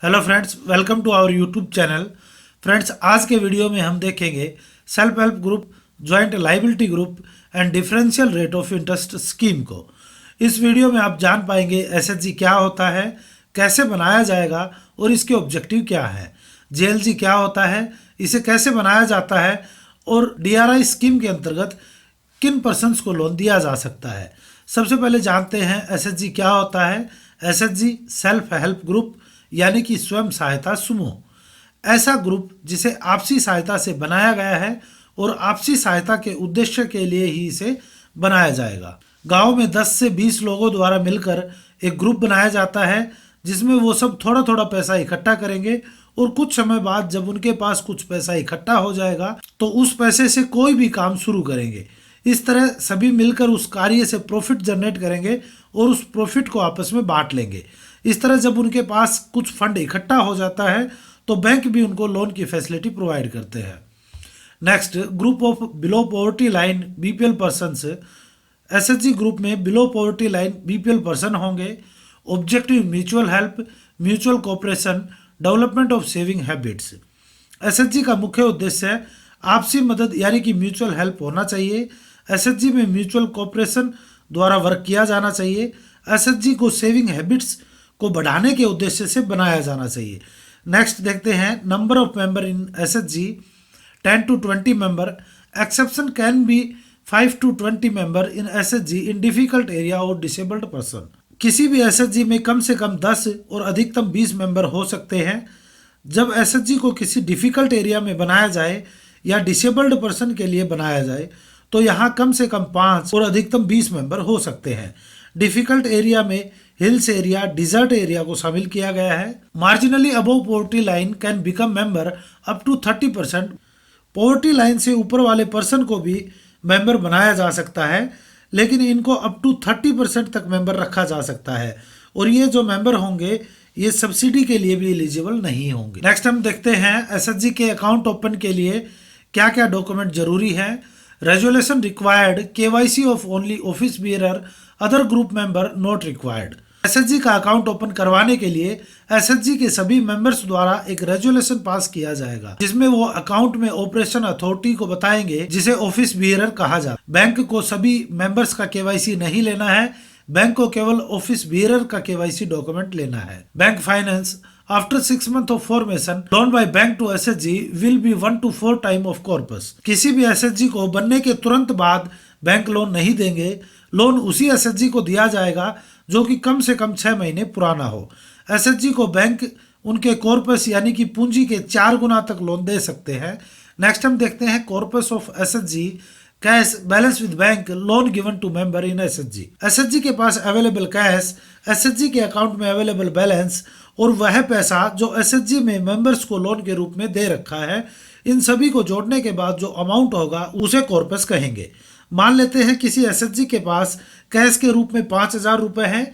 Hello friends, welcome to our YouTube channel. Friends, आज के video में हम देखेंगे self help group, joint liability group and differential rate of interest scheme को। इस वीडियो में आप जान पाएंगे एसएचजी क्या होता है, कैसे बनाया जाएगा और इसके ऑब्जेक्टिव क्या है। जेएलजी क्या होता है, इसे कैसे बनाया जाता है और डीआरआई स्कीम के अंतर्गत किन पर्सन्स को लोन दिया जा सकता है। सबसे पहले जानते हैं एसएचजी क्या होता है। एसएचजी सेल्फ हेल्प ग्रुप यानी कि स्वयं सहायता समूह, ऐसा ग्रुप जिसे आपसी सहायता से बनाया गया है और आपसी सहायता के उद्देश्य के लिए ही इसे बनाया जाएगा। गांव में 10 से 20 लोगों द्वारा मिलकर एक ग्रुप बनाया जाता है जिसमें वो सब थोड़ा थोड़ा पैसा इकट्ठा करेंगे और कुछ समय बाद जब उनके पास कुछ पैसा इकट्ठा हो जाएगा तो उस पैसे से कोई भी काम शुरू करेंगे। इस तरह सभी मिलकर उस कार्य से प्रॉफिट जनरेट करेंगे और उस प्रॉफिट को आपस में बांट लेंगे। इस तरह जब उनके पास कुछ फंड इकट्ठा हो जाता है तो बैंक भी उनको लोन की फैसिलिटी प्रोवाइड करते हैं। Next, group of below poverty line BPL persons. SHG group में below poverty line BPL person होंगे। Objective mutual help, mutual cooperation, development of saving habits. SHG का मुख्य उद्देश्य है आपसी मदद यानी कि म्यूचुअल हेल्प होना चाहिए। एसएचजी में म्यूचुअल कोऑपरेशन द्वारा वर्क किया जाना चाहिए। एसएचजी को सेविंग हैबिट्स को बढ़ाने के उद्देश्य से बनाया जाना चाहिए। नेक्स्ट देखते हैं number of member in SHG 10 to 20 member. Exception can be 5 to 20 member in SHG in difficult area और डिसेबल्ड पर्सन। किसी भी एसएचजी में कम से कम 10 और अधिकतम 20 मेंबर हो सकते हैं। जब एसएचजी को किसी डिफिकल्ट एरिया में बनाया जाए या डिसेबल्ड पर्सन के लिए बनाया जाए तो यहाँ कम से कम 5 और अधिकतम 20 मेंबर हो सकते हैं। डिफिकल्ट एरिया में हिल्स एरिया, डिजर्ट एरिया को शामिल किया गया है। Marginally above poverty line can become member up to 30%। Poverty line से ऊपर वाले पर्सन को भी मेंबर बनाया जा सकता है, लेकिन इनको अप टू 30% तक मेंबर रखा जा सकता है और ये जो मेंबर होंगे ये सब्सिडी के लिए भी एलिजिबल नहीं होंगे। नेक्स्ट हम देखते हैं एसएचजी के अकाउंट ओपन के लिए क्या क्या डॉक्यूमेंट जरूरी है। Resolution required, KYC of only office bearer, other group member not required. SHG का अकाउंट ओपन करवाने के लिए एसएचजी के सभी मेंबर्स द्वारा एक रेजुलेशन पास किया जाएगा जिसमें वो अकाउंट में ऑपरेशन अथॉरिटी को बताएंगे जिसे ऑफिस बियरर कहा जाता है। बैंक को सभी मेंबर्स का केवाईसी नहीं लेना है, बैंक को केवल ऑफिस बियरर का केवाईसी डॉक्यूमेंट लेना है। Bank finance, after 6 months of formation, loan by bank to SHG will be 1 to 4 time of corpus. किसी भी एसएचजी को बनने के तुरंत बाद बैंक लोन नहीं देंगे। लोन उसी एसएचजी को दिया जाएगा जो कि कम से कम 6 महीने पुराना हो। एसएचजी को बैंक उनके कॉर्पस यानी कि पूंजी के 4 गुना तक लोन दे सकते हैं। नेक्स्ट हम देखते हैं corpus of SHG, cash balance with bank, loan given to member in SHG. SHG के पास अवेलेबल कैश, एसएचजी के अकाउंट में अवेलेबल बैलेंस और वह पैसा जो एसएचजी में मेंबर्स को लोन के रूप में दे रखा है, इन सभी को जोड़ने के बाद जो अमाउंट होगा उसे कॉर्पस कहेंगे। मान लेते हैं किसी एसएचजी के पास कैश के रूप में 5,000 रुपये है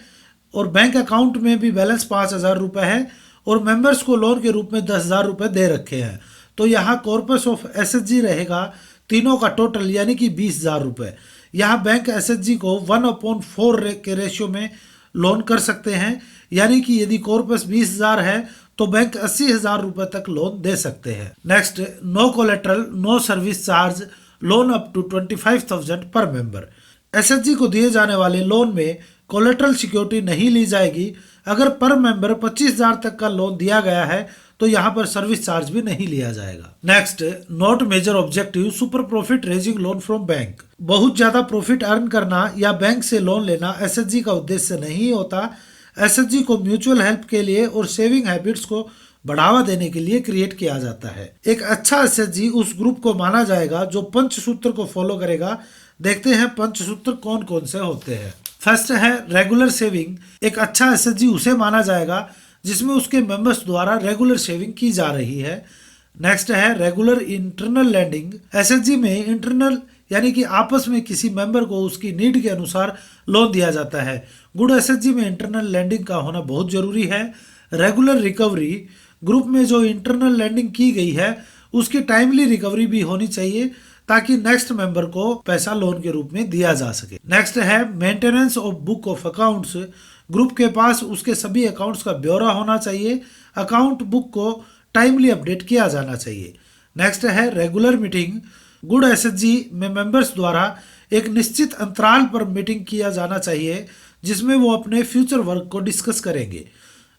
और बैंक अकाउंट में भी बैलेंस 5,000 रुपये है और मेंबर्स को लोन के रूप में 10,000 रुपये दे रखे हैं, तो यहाँ कॉर्पस ऑफ एसएचजी रहेगा तीनों का टोटल यानी कि 20,000 रुपये। यहाँ बैंक एसएचजी को 1/4 के रेशियो में लोन कर सकते हैं, यानी कि यदि कॉर्पस 20,000 है तो बैंक 80,000 रुपये तक लोन दे सकते हैं। Next, no collateral, no service charge, loan up to 25,000 per member. SHG को दिए जाने वाले लोन में कोलेट्रल सिक्योरिटी नहीं ली जाएगी। अगर पर मेंबर 25,000 तक का लोन दिया गया है तो यहाँ पर सर्विस चार्ज भी नहीं लिया जाएगा। Next, not major objective super profit raising loan from bank. बहुत ज्यादा प्रॉफिट अर्न करना या बैंक से लोन लेना एसएचजी का उद्देश्य नहीं होता। एसएचजी को म्यूचुअल हेल्प के लिए और सेविंग हैबिट्स को बढ़ावा देने के लिए क्रिएट किया जाता है। एक अच्छा एसएचजी उस ग्रुप को माना जाएगा जो पंचसूत्र को फॉलो करेगा। देखते हैं पंचसूत्र कौन कौन से होते हैं। फर्स्ट है रेगुलर सेविंग। एक अच्छा एसएचजी उसे माना जाएगा जिसमें उसके मेंबर्स द्वारा रेगुलर सेविंग की जा रही है। नेक्स्ट है रेगुलर इंटरनल लैंडिंग। एसएचजी में इंटरनल यानी कि आपस में किसी मेंबर को उसकी नीड के अनुसार लोन दिया जाता है। गुड एसएचजी में इंटरनल लैंडिंग का होना बहुत जरूरी है। रेगुलर रिकवरी, ग्रुप में जो इंटरनल लैंडिंग की गई है उसकी टाइमली रिकवरी भी होनी चाहिए ताकि नेक्स्ट मेंबर को पैसा लोन के रूप में दिया जा सके। नेक्स्ट है maintenance of book of accounts. Group के पास उसके सभी अकाउंट्स का ब्यौरा होना चाहिए। अकाउंट बुक को टाइमली अपडेट किया जाना चाहिए। नेक्स्ट है रेगुलर मीटिंग। गुड एसएचजी में मेंबर्स द्वारा एक निश्चित अंतराल पर मीटिंग किया जाना चाहिए जिसमें वो अपने फ्यूचर वर्क को डिस्कस करेंगे।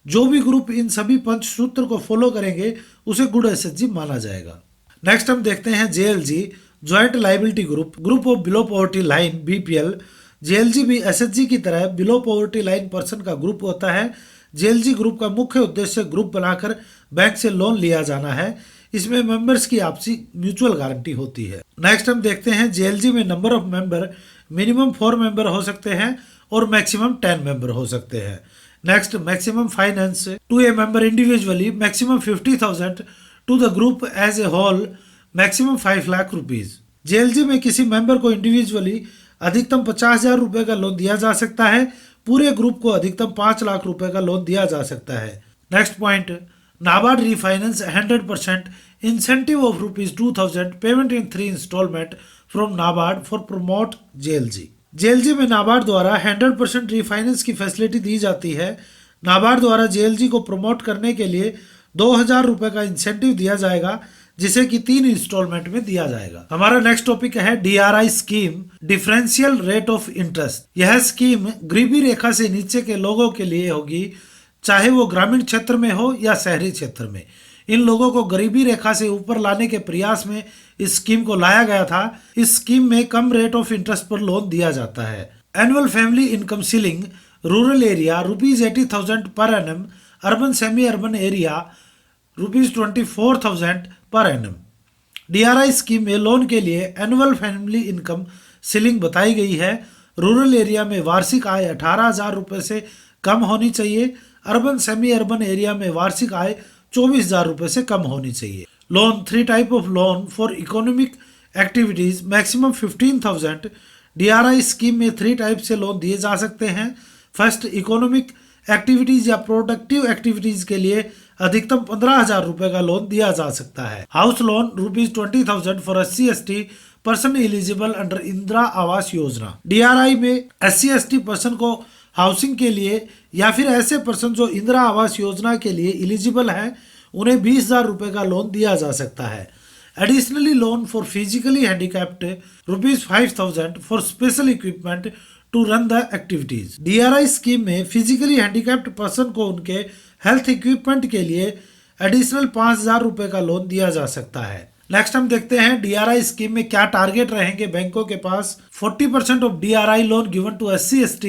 जो भी ग्रुप इन सभी पंचसूत्र को फॉलो करेंगे उसे गुड एसएचजी माना जाएगा। नेक्स्ट हम देखते हैं JLG, joint liability group, group of below poverty line BPL. JLG भी एसएचजी की तरह बिलो पॉवर्टी लाइन पर्सन का ग्रुप होता है। जेएलजी ग्रुप का मुख्य उद्देश्य ग्रुप बनाकर बैंक से लोन लिया जाना है। इसमें मेंबर्स की आपसी म्यूचुअल गारंटी होती है। नेक्स्ट हम देखते हैं जेएलजी में number of member minimum 4 member हो सकते हैं और मैक्सिमम 10 मेंबर हो सकते हैं। Next maximum finance to a member individually maximum 50,000 to the group as a whole maximum 5 lakh rupees. JLG में किसी मेंबर को इंडिविजुअली अधिकतम 50,000 रुपए का लोन दिया जा सकता है। पूरे ग्रुप को अधिकतम 5 लाख रुपए का लोन दिया जा सकता है। Next point, NABARD refinance 100% incentive of ₹2,000 payment in 3 installment from NABARD for promote JLG. JLG में नाबार्ड द्वारा 100% रिफाइनेंस की फैसिलिटी दी जाती है। नाबार्ड द्वारा जेएलजी को प्रमोट करने के लिए 2,000 रुपए का इंसेंटिव दिया जाएगा जिसे कि 3 इंस्टॉलमेंट में दिया जाएगा। हमारा नेक्स्ट टॉपिक है DRI scheme, differential rate of interest. यह स्कीम गरीबी रेखा से नीचे के लोगों के लिए होगी, चाहे वो ग्रामीण क्षेत्र में हो या शहरी क्षेत्र में। इन लोगों को गरीबी रेखा से ऊपर लाने के प्रयास में इस स्कीम को लाया गया था। इस स्कीम में कम रेट ऑफ इंटरेस्ट पर लोन दिया जाता है। Annual family income ceiling rural area ₹80,000 per annum, urban semi urban area ₹24,000 per annum. DRI scheme में लोन के लिए एनुअल फैमिली इनकम सीलिंग बताई गई है। रूरल एरिया में वार्षिक आय 18,000 रुपये से कम होनी चाहिए। अर्बन सेमी अर्बन एरिया में वार्षिक आय 24,000 रुपये से कम होनी चाहिए। Loan 3 type of loan for economic activities maximum 15,000। DRI scheme में 3 टाइप से लोन दिए जा सकते हैं। फर्स्ट, इकोनॉमिक एक्टिविटीज या प्रोडक्टिव एक्टिविटीज के लिए अधिकतम 15,000 रुपए का लोन दिया जा सकता है। House loan ₹20,000 for SC/ST person eligible under Indira Awas Yojana. DRI में SC/ST पर्सन को हाउसिंग के लिए या फिर ऐसे पर्सन जो इंदिरा आवास योजना के लिए एलिजिबल हैं उन्हें 20,000 रुपए का लोन दिया जा सकता है। Additionally loan for physically handicapped ₹5,000 for special equipment to run the activities. DRI scheme में फिजिकली हैंडीकैप्ड पर्सन को उनके हेल्थ इक्विपमेंट के लिए एडिशनल 5,000 रुपए का लोन दिया जा सकता है। नेक्स्ट हम देखते हैं डीआरआई स्कीम में क्या टारगेट रहेंगे बैंकों के पास। 40% of DRI loan given to SC/ST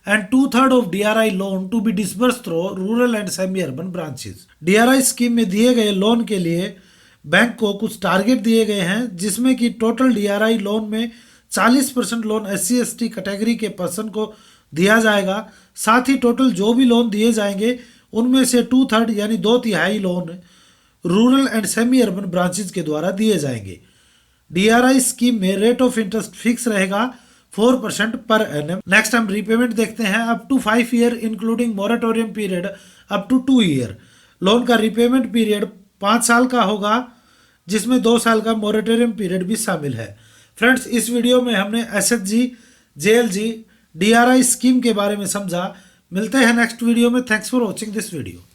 and 2/3 of DRI loan to be disburse through rural and semi urban branches. DRI scheme में दिए गए लोन के लिए बैंक को कुछ टारगेट दिए गए हैं जिसमें कि टोटल डीआरआई लोन में 40% लोन SC/ST कैटेगरी के पर्सन को दिया जाएगा। साथ ही टोटल जो भी लोन दिए जाएंगे उनमें से 2/3 यानी 2/3 loan rural and semi urban branches के द्वारा दिए जाएंगे। डीआरआई स्कीम में रेट ऑफ इंटरेस्ट फिक्स रहेगा 4% पर एनम। नेक्स्ट हम रीपेमेंट देखते हैं। Up to 5 year including moratorium period up to 2 year. Loan का रीपेमेंट पीरियड 5 साल का होगा जिसमें 2 साल का मोरेटोरियम पीरियड भी शामिल है। फ्रेंड्स, इस वीडियो में हमने SHG, JLG, डीआरआई स्कीम के बारे में समझा। मिलते हैं नेक्स्ट वीडियो में। Thanks for watching this video.